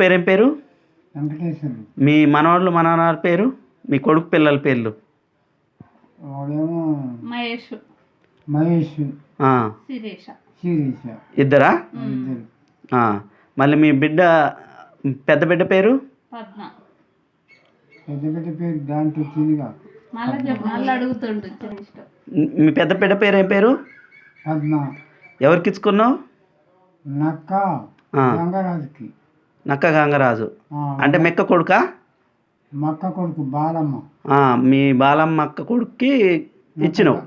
పేరేం పేరు? వెంకటేశ్వరుడు. మీ మనవాళ్ళు మనవరాల పేరు, మీ కొడుకు పిల్లల పేర్లు? వాడేమో మహేష్, మహేష్, శిరీష. శిరీష. ఇద్దరా? ఇద్దరు. మళ్ళీ మీ బిడ్డ పెద్ద బిడ్డ పేరు? పద్మ. పెద్ద పెద్ద పేరు దాంట్లో చిన్నగా. మళ్ళీ అడుగుతుండు ఇష్టం. మీ పెద్ద బిడ్డ పేరు ఏం పేరు? పద్మ. ఎవరికి ఇచ్చుకున్నావు? నక్క గంగరాజుకి. నక్క గంగరాజు అంటే మెక్క కొడుకా? మక్క కొడుకు బాలమ్మ. మీ బాలమ్మ అక్క కొడుక్కి ఇచ్చినావు,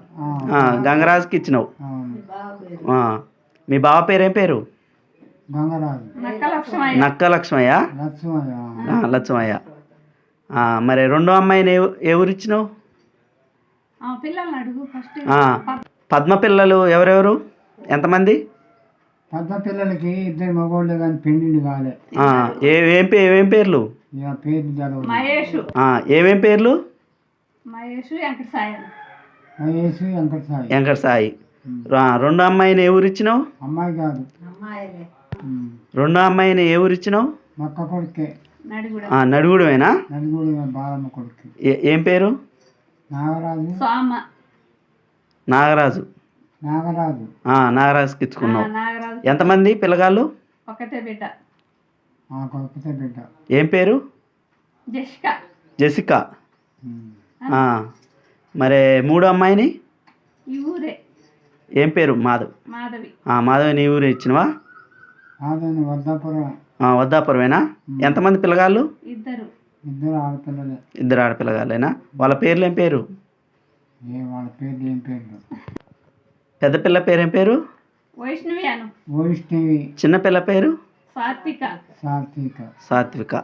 గంగరాజుకి ఇచ్చినావు. మీ బావ పేరు ఏం పేరు? గంగరాజు. నక్క లక్ష్మయ్య. లక్ష్మయ్య. లక్ష్మయ్య. మరి రెండో అమ్మాయిని ఏ ఊరు ఇచ్చినావు? పద్మ పిల్లలు ఎవరెవరు, ఎంతమంది? పద్మ పిల్లలకి ఇద్దరు మగవాళ్ళు కానీ పెళ్ళిళ్ళు కాలే. ఏమేం పేర్లు? పేర్లు మహేష్. ఏమేం పేర్లు? మహేష్, వెంకట సాయి. మహేష్, వెంకట సాయి. వెంకట సాయి. రెండో అమ్మాయిని ఏ ఊరు ఇచ్చినావు? అమ్మాయి కాదు. రెండో అమ్మాయిని ఏ ఊరు ఇచ్చినావు? మక్క కొడుకే. నడుగుడువేనా? నడుగుడు బాలమ్మ కొడుకు. ఏం పేరు? నాగరాజు. నాగరాజు. నాగరాజు. నాగరాజుకి ఇచ్చుకున్నావు. ఎంతమంది పిల్లగాళ్ళు? ఒకటే బిడ్డ. ఒకటే బిడ్డ. ఏం పేరు? జెసికా. జెసికా. మరి మూడో అమ్మాయిని? ఈ ఊరే. ఏం పేరు? మాధవ్. మాధవి. మాధవి నీ ఊరే ఇచ్చినవా? మాధవి వద్దాపురం. వద్దాపురమేనా? ఎంతమంది పిల్లగాళ్ళు? ఇద్దరు. ఇద్దరు ఆడపిల్లలే. ఇద్దరు ఆడపిల్లగాళ్ళేనా? వాళ్ళ పేర్లు ఏం పేరు? వాళ్ళ పేర్లు ఏం పేర్లు? పెద్ద పిల్ల పేరేం పేరు? వైష్ణవి. వైష్ణవి. చిన్న పిల్ల పేరు? సాత్విక. సాత్విక. సాత్విక.